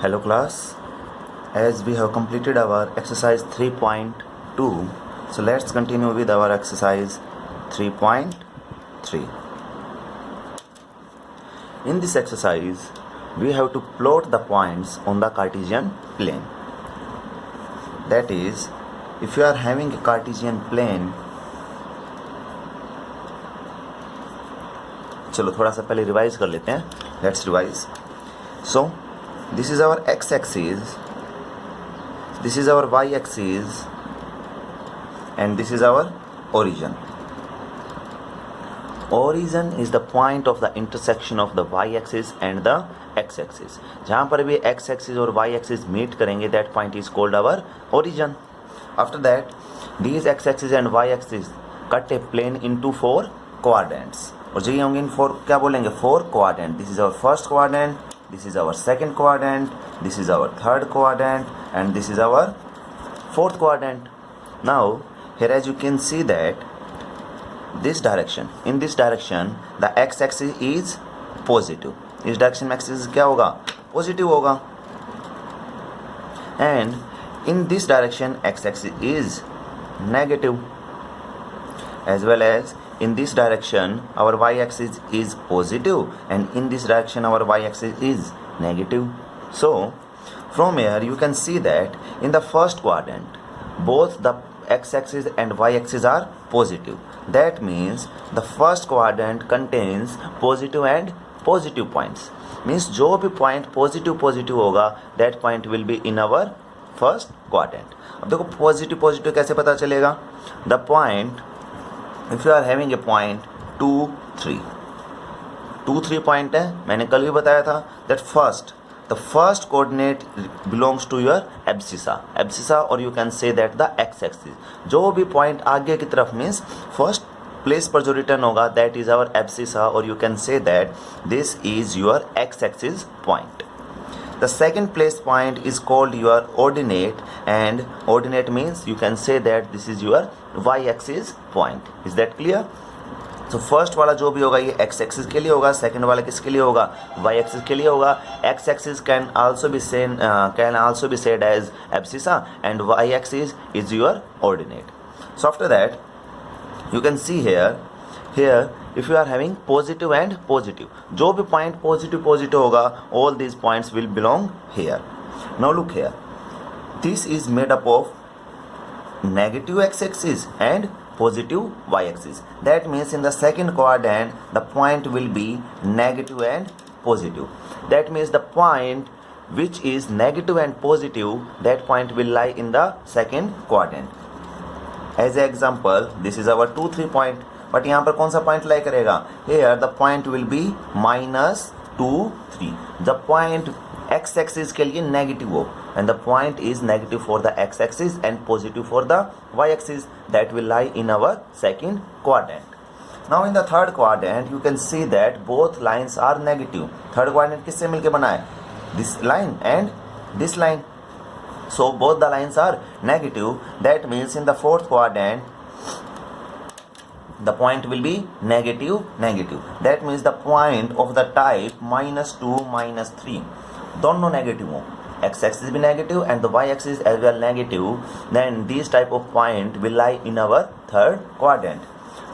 Hello class, as we have completed our exercise 3.2, so let's continue with our exercise 3.3. In this exercise, we have to plot the points on the Cartesian plane. That is, if you are having a Cartesian plane, चलो थोड़ा सा पहले revise कर लेते हैं. Let's revise. So this is our x-axis, this is our y-axis, and this is our origin. Origin is the point of the intersection of the y-axis and the x-axis. जहाँ पर भी x-axis और y-axis meet करेंगे, that point is called our origin. After that, these x-axis and y-axis cut a plane into 4 quadrants. और जो ये होंगे इन 4 क्या बोलेंगे 4 quadrant. This is our first quadrant, this is our second quadrant, this is our third quadrant, and this is our fourth quadrant. Now here as you can see that this direction, in this direction the x-axis is positive. इस direction में axis क्या होगा positive होगा, and in this direction x-axis is negative, as well as in this direction our y-axis is positive, and in this direction our y-axis is negative. So from here you can see that in the first quadrant both the x-axis and y-axis are positive. That means the first quadrant contains positive and positive points. Means जो भी point positive होगा that point will be in our first quadrant. अब देखो positive कैसे पता चलेगा. The point, if you are having a point 2, 3 point है, मैंने कल भी बताया था that the first coordinate belongs to your abscissa, or you can say that the x-axis. जो भी point आगे की तरफ means first place पर जो return होगा that is our abscissa, or you can say that this is your x-axis point. The second place point is called your ordinate, and ordinate means you can say that this is your y-axis point. Is that clear? So first वाला जो भी होगा ये x-axis के लिए होगा, second वाला किसके लिए होगा y-axis के लिए होगा. x-axis can also be said as abscissa, and y-axis is your ordinate. So after that you can see here if you are having positive and positive, जो भी point positive होगा all these points will belong here. Now look here, this is made up of negative x-axis and positive y-axis. That means in the second quadrant the point will be negative and positive. That means the point which is negative and positive, that point will lie in the second quadrant. As an example, this is our 2, 3 point, but यहाँ पर कौन सा point lie करेगा. Here the point will be -2, 3. The point x-axis के लिए negative हो, and the point is negative for the x-axis and positive for the y-axis. That will lie in our second quadrant. Now in the third quadrant you can see that both lines are negative. Third quadrant किससे मिलके बना है, this line and this line. So both the lines are negative. That means in the fourth quadrant the point will be negative. That means the point of the type -2, -3 दोनों negative हो, x-axis भी negative and the y-axis as well negative, then this type of point will lie in our third quadrant.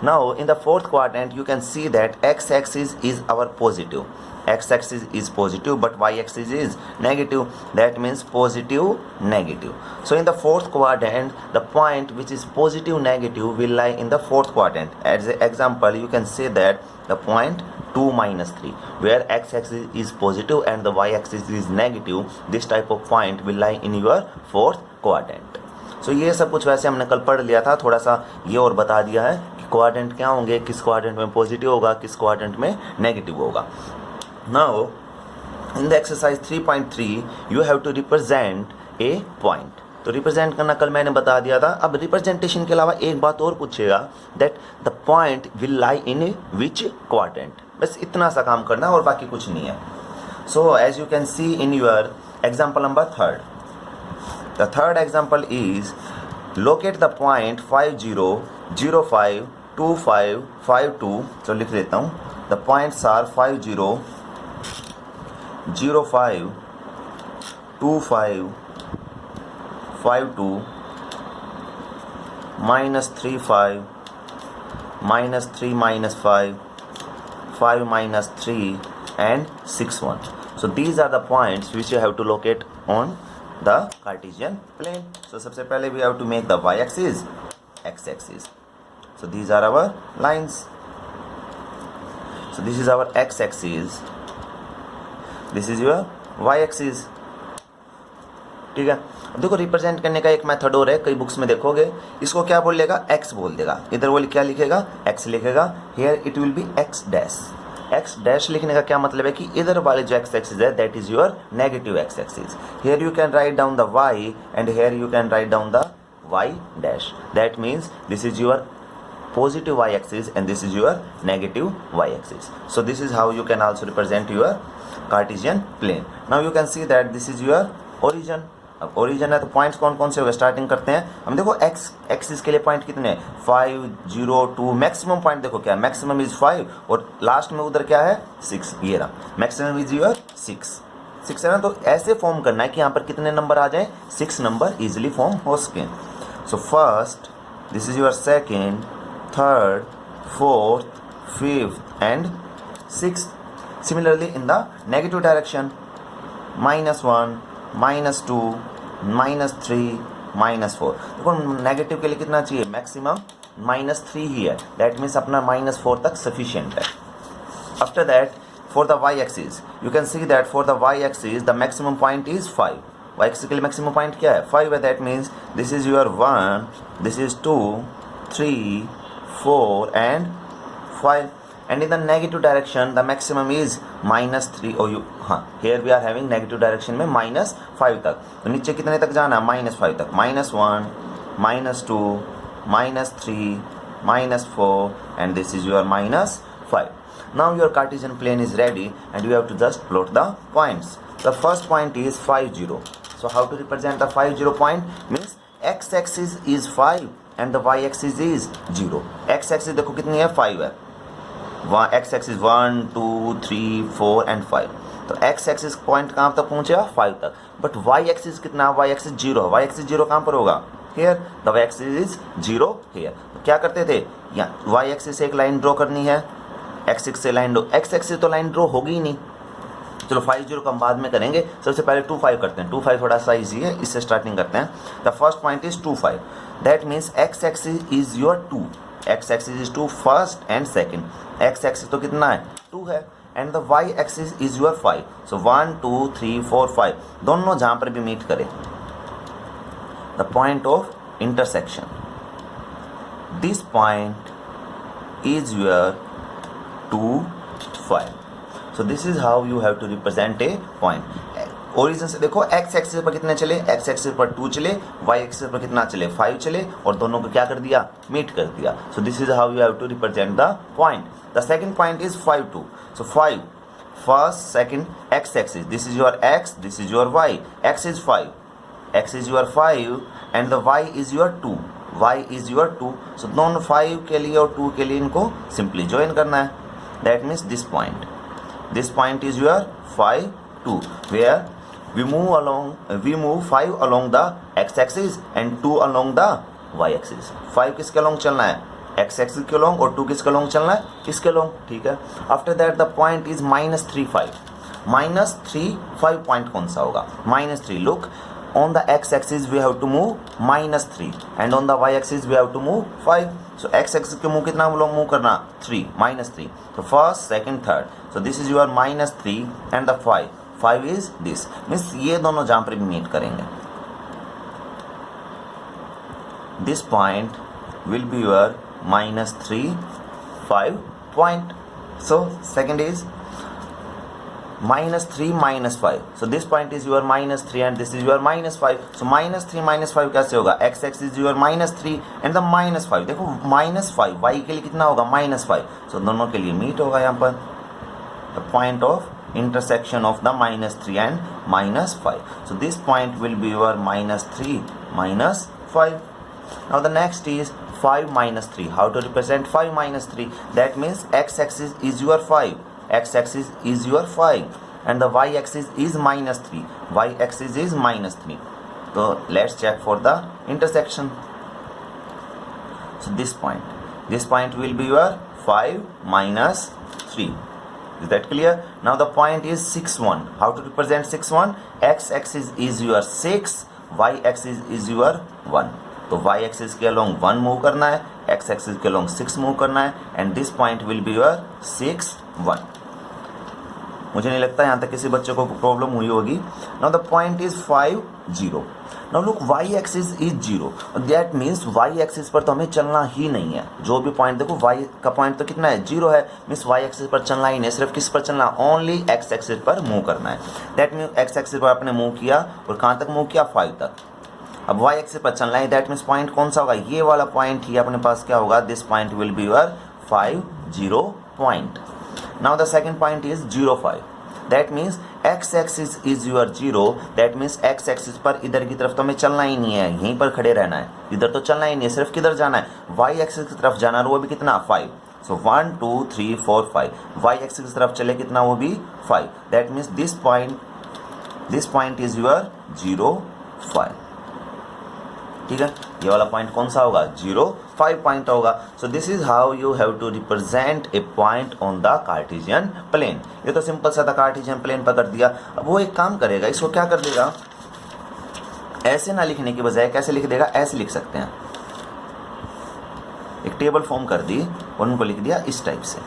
Now in the fourth quadrant you can see that x-axis is our positive. X-axis is positive but y-axis is negative. That means positive, negative. So in the fourth quadrant the point which is positive, negative will lie in the fourth quadrant. As an example you can say that the point 2, -3, where x-axis is positive and the y-axis is negative, this type of point will lie in your fourth quadrant. So ये सब कुछ वैसे हमने कल पढ़ लिया था, थोड़ा सा ये और बता दिया है कि क्वाड्रेंट क्या होंगे, किस क्वाड्रेंट में पॉजिटिव होगा, किस क्वाड्रेंट में नेगेटिव होगा. Now in the exercise 3.3 you have to represent a point. तो रिप्रेजेंट करना कल मैंने बता दिया था. अब रिप्रेजेंटेशन के अलावा एक बात और पूछेगा that the point will lie in which quadrant. बस इतना सा काम करना और बाकी कुछ नहीं है. So as you can see in your example number 3rd, the third example is locate the point 5, 0, 0, 5, 2, 5, 5, 2. तो लिख देता हूँ. The points are 5, 0, 0, 5, 2 5 5 2 minus 3 5 minus 3 minus 5 5 minus 3 and 6 1. So these are the points which you have to locate on the Cartesian plane. So सबसे पहले we have to make the y-axis, x-axis. So these are our lines. So this is our x-axis, this is your y-axis. ठीक है, अब देखो represent करने का एक method और है, कई बुक्स में देखोगे इसको क्या बोल लेगा, x बोल देगा, इधर वो क्या लिखेगा, x लिखेगा. Here it will be x dash. x dash लिखने का क्या मतलब है कि इधर वाले जो x एक्सिस है that is your negative x axis. Here you can write down the y and here you can write down the y dash. That means this is your positive y axis and this is your negative y axis. So this is how you can also represent your Cartesian plane. Now you can see that this is your origin. अब origin है तो points कौन कौन से होंगे, starting करते हैं हम. देखो एक्स एक्सिस के लिए पॉइंट कितने हैं, 5 0 2. मैक्सिमम पॉइंट देखो क्या है, मैक्सिमम इज 5 और लास्ट में उधर क्या है 6. ये रहा मैक्सिमम इज योर 6 है ना. तो ऐसे फॉर्म करना है कि यहाँ पर कितने नंबर आ जाए, 6 नंबर इजिली फॉर्म हो सके. So first this is your second, third, fourth, fifth and sixth. Similarly in the negative direction, -1, -2, -3, -4. देखो नेगेटिव के लिए कितना चाहिए, मैक्सिमम -3 ही है. दैट मीन्स अपना -4 तक सफिशियंट है. After that for the y axis you can see that for the y axis the maximum point is 5. y axis के लिए maximum point क्या है, 5 है. That means this is your 1, this is 2, 3, 4 and 5. And in the negative direction the maximum is -3. और you here we are having negative direction में -5 तक. तो नीचे कितने तक जाना है, -5 तक. -1, -2, -3, -4 and this is your -5. Now your Cartesian plane is ready and you have to just plot the points. The first point is 5 0. So how to represent the 5 0 point, means x axis is 5 and the y axis is 0. x axis देखो कितनी है, 5 है. x axis 1 2 3 4 and 5. तो x axis point कहाँ तक पहुँचेगा, 5 तक. But y axis कितना, y axis 0 है. y axis 0 कहाँ पर होगा, here the y axis is 0 here. तो क्या करते थे, यहाँ y axis से एक लाइन ड्रॉ करनी है, x axis से लाइन ड्रॉ, x axis तो लाइन ड्रॉ होगी ही नहीं. चलो 5 0 का हम बाद में करेंगे, सबसे पहले 2 5 करते हैं. 2 5 थोड़ा सा इजी है, इससे स्टार्टिंग करते हैं. The first point is 2 5. That means x axis is your 2. x axis is 2 first and second. x axis तो कितना है, 2 है. And the y axis is your 5. सो 1 2 3 4 5 दोनों जहां पर भी मीट करें, the point of intersection, this point is your 2 5. So this is how you have to represent a point. Origin से देखो x एक्सिस पर कितने चले, x एक्सिस पर 2 चले, y एक्सिस पर कितना चले, 5 चले और दोनों को क्या कर दिया, मीट कर दिया. So this is how you have to represent the point. The second point is 5 2. So 5 first second x axis, this is your x, this is your y. x is 5, x is your 5 and the y is your 2, y is your 2. So दोनों 5 के लिए और 2 के लिए इनको simply join करना है. That means this point. This point is your 5 2, where we move 5 along the x axis and 2 along the y axis. 5 किसके along चलना है, x axis के along, और 2 किसके along चलना है, इसके along. ठीक है. After that the point is -3 5. -3 5 point कौन सा होगा, -3. Look, on the x axis we have to move -3 and on the y axis we have to move 5. So x axis के मूव कितना मूव करना, 3 -3. So first second third. So this is your -3 and the 5 is this. Means ये दोनों जहाँ पर भी meet करेंगे. This point will be your -3 5 point. So second is -3 -5. So this point is your -3 and this is your -5. So -3 -5 कैसे होगा, x axis is your -3 and the -5. देखो -5 y के लिए कितना होगा, -5. So दोनों के लिए मीट होगा यहाँ पर. The point of intersection of the -3 and -5. So this point will be your -3 -5. Now the next is 5 -3. How to represent 5 -3? That means x axis is your 5. X axis is your 5 and the y axis is -3. Y axis is -3. So let's check for the intersection. So this point will be your 5 minus 3. Is that clear? Now the point is 6 1. How to represent 6 1? X axis is your 6, y axis is your 1. तो y axis के along 1 move करना है, x axis के along 6 move करना है, and this point will be your 6 1. मुझे नहीं लगता यहाँ तक किसी बच्चे को प्रॉब्लम हुई होगी. Now the point is 5 0. Now look, y axis is 0. That means y axis पर तो हमें चलना ही नहीं है. जो भी पॉइंट देखो, y का पॉइंट तो कितना है, 0 है. मीन्स y axis पर चलना ही नहीं, सिर्फ किस पर चलना, ओनली x axis पर मूव करना है. दैट मीन्स x axis पर आपने मूव किया और कहाँ तक मूव किया, 5 तक. अब y axis पर चलना है, दैट मीन्स पॉइंट कौन सा होगा, ये वाला पॉइंट ही अपने पास क्या होगा, this point will be your 5 0 point. Now the second point is 0 5. That means x axis is your 0. That means x axis पर इधर की तरफ तो हमें चलना ही नहीं है, यहीं पर खड़े रहना है, इधर तो चलना ही नहीं है, सिर्फ किधर जाना है, y एक्सिस की तरफ जाना है, वो भी कितना, 5. सो 1 2 3 4 5. y एक्सिस की तरफ चले कितना, वो भी 5. That means this point is your 0 5. ठीक है, ये वाला पॉइंट कौन सा होगा, 0 5 पॉइंट होगा. So this is how you have to represent a point on the Cartesian plane. ये तो सिंपल सा था, कार्टेशियन प्लेन पर कर दिया. अब वो एक काम करेगा, इसको क्या कर देगा, ऐसे ना लिखने की बजाय कैसे लिख देगा, ऐसे लिख सकते हैं. एक टेबल फॉर्म कर दी और उनको लिख दिया इस टाइप से.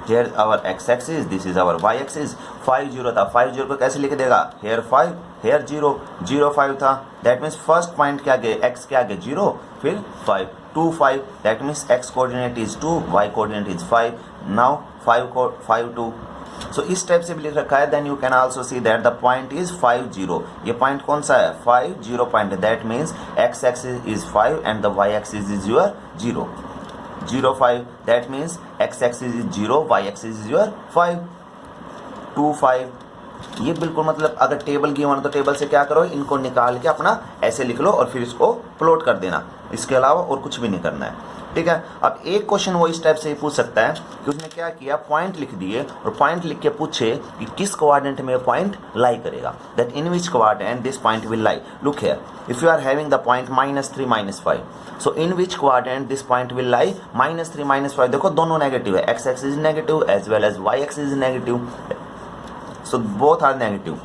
Here our x axis, this is our y axis. 5 0 था, 5 0 को कैसे लिख देगा, here 5 here 0 0 5 था. दैट मीन्स फर्स्ट पॉइंट क्या आगे, x के आगे 0, फिर 5 2 5. That means x coordinate is 2, y coordinate is 5. Now 5 2. So इस टाइप से भी लिख रखा है. Then you can also see that the point is 5 0. ये पॉइंट कौन सा है, 5 0 point. That means x axis is 5 and the y axis is your 0 0 5. That means x axis is 0, y axis is your 5 2 5. ये बिल्कुल मतलब अगर table given तो table से क्या करो, इनको निकाल के अपना ऐसे लिख लो और फिर इसको प्लॉट कर देना. इसके अलावा और कुछ भी नहीं करना है. ठीक है. अब एक क्वेश्चन वो इस टाइप से ही पूछ सकता है कि उसने क्या किया, पॉइंट लिख दिए और पॉइंट लिख के पूछे कि किस कोऑर्डिनेट में पॉइंट लाई करेगा. That in which coordinate this point will lie. Look here, if you are having the point -3 -5, so in which coordinate this point will lie, -3 -5. देखो दोनों नेगेटिव है, x axis is negative as well as y axis is negative. So both are negative.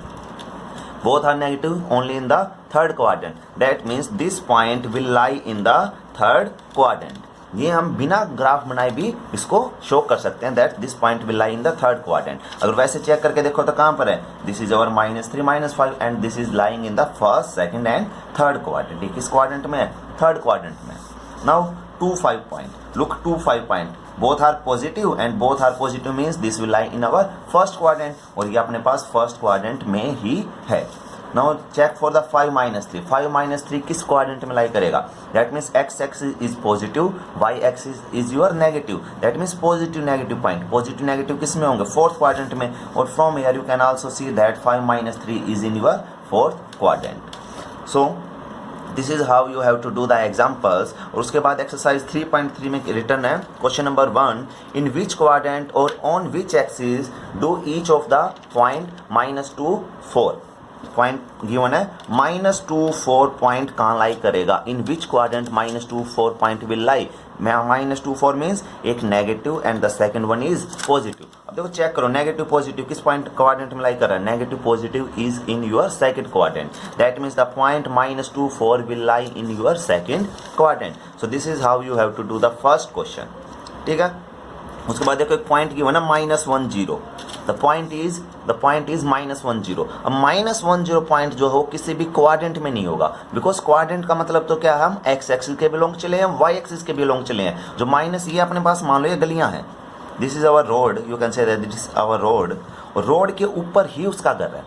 Both are negative only in the third quadrant. That means this point will lie in the third quadrant. ये हम बिना graph बनाए भी इसको show कर सकते हैं that this point will lie in the third quadrant. अगर वैसे चेक करके देखो तो कहाँ पर है, this is our -3 -5 and this is lying in the first second and third quadrant. ये किस क्वाड्रेंट में है, थर्ड क्वाड्रेंट में. Now 2 5 point, look 2 5 point both are positive and both are positive means this will lie in our first quadrant. और ये अपने पास first quadrant में ही है. Now check for the 5 -3. 5 -3 किस क्वाड्रेंट में लाई करेगा, that means x axis is positive, y axis is your negative. That means positive negative point. Positive negative किस में होंगे, फोर्थ क्वाड्रेंट में. और from here you can also see that 5 -3 is in your fourth quadrant. So this is how you have to do the examples. और उसके बाद exercise 3.3 में written है question number 1, in which quadrant और on which axis do each of the point -2 4. Point given है -2 4 point कहाँ lie करेगा, in which quadrant -2 4 point will lie. -2 4 means एक negative and the second one is positive. अब देखो check करो, negative positive किस point quadrant में lie कर रहा है, negative positive is in your second quadrant. That means the point -2 4 will lie in your second quadrant. So this is how you have to do the first question. ठीक है. उसके बाद देखो एक पॉइंट गिवन है -1 0. The point is -1 0. अब -1 0 point जो हो किसी भी क्वाड्रेंट में नहीं होगा, बिकॉज क्वाड्रेंट का मतलब तो क्या है, हम x एक्सिस के बिलोंग चले हैं, y एक्सिस के बिलोंग चले हैं. जो माइनस ये अपने पास मान लो ये गलियां हैं, this is our road, you can say that this is our road. और रोड के ऊपर ही उसका घर है.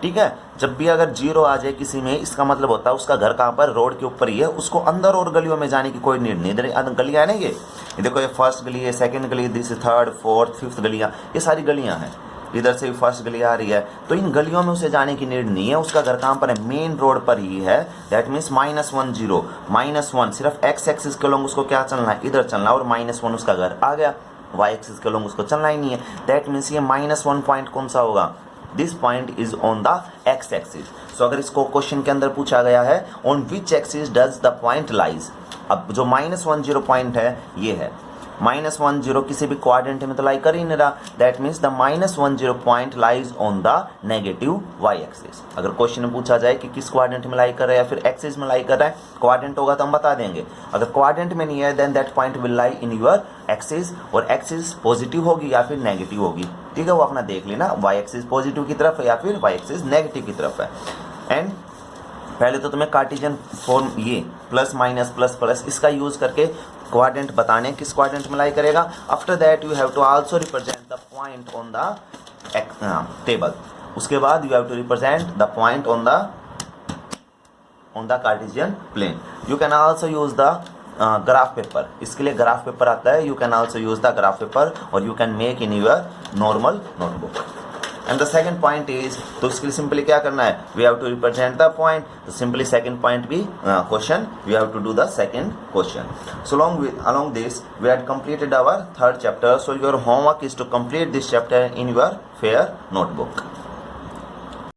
ठीक है. जब भी अगर 0 आ जाए किसी में, इसका मतलब होता है उसका घर कहाँ पर, रोड के ऊपर ही है, उसको अंदर और गलियों में जाने की कोई नीड नहीं. इधर गलियां है ना, ये देखो, ये फर्स्ट गली है, सेकंड गली, दिस थर्ड फोर्थ फिफ्थ गलियां, ये सारी गलियां हैं. इधर से भी फर्स्ट गली आ रही है, तो इन गलियों में उसे जाने की नीड नहीं है. उसका घर कहाँ पर है, मेन रोड पर ही है. दैट मीन्स -1 0 -1 सिर्फ x एक्सिस के लोग उसको क्या चलना है, इधर चलना, और -1 उसका घर आ गया. वाई एक्सिस के लोग उसको चलना ही नहीं है. दैट मीन्स ये -1 पॉइंट कौन सा होगा? This point is on the x axis. So अगर इसको क्वेश्चन के अंदर पूछा गया है on which axis does the point lies. अब जो -10 पॉइंट है ये है -10 किसी भी क्वाड्रेंट में तो लाई कर ही नहीं रहा. That means the -10 point lies on the negative y axis. अगर क्वेश्चन में पूछा जाए कि किस क्वाड्रेंट में लाई कर रहा है या फिर एक्सिस में लाई कर रहा है, क्वाड्रेंट होगा तो हम बता देंगे. अगर क्वाड्रेंट में नहीं है then that point will lie in your axis, और एक्सिस पॉजिटिव होगी या फिर नेगेटिव होगी. ठीक है, वो अपना देख लेना वाई एक्सिस पॉजिटिव की तरफ है या फिर वाई एक्सिस नेगेटिव की तरफ है. एंड पहले तो तुम्हें कार्टेशियन फॉर्म ये प्लस माइनस प्लस प्लस इसका यूज करके क्वाड्रेंट बताने किस क्वाड्रेंट में लाई करेगा. After that you have to also represent the point on the table. उसके बाद you have to represent the point on the Cartesian plane. You can also use the graph paper. इसके लिए graph paper आता है. You can also use the graph paper और you can make in your normal notebook. And the second point is, तो इसके लिए simply क्या करना है, we have to represent the point. तो सिंपली सेकंड पॉइंट भी question, we have to do the second question. So along this we had completed our third chapter. So your homework is to complete this chapter in your fair notebook.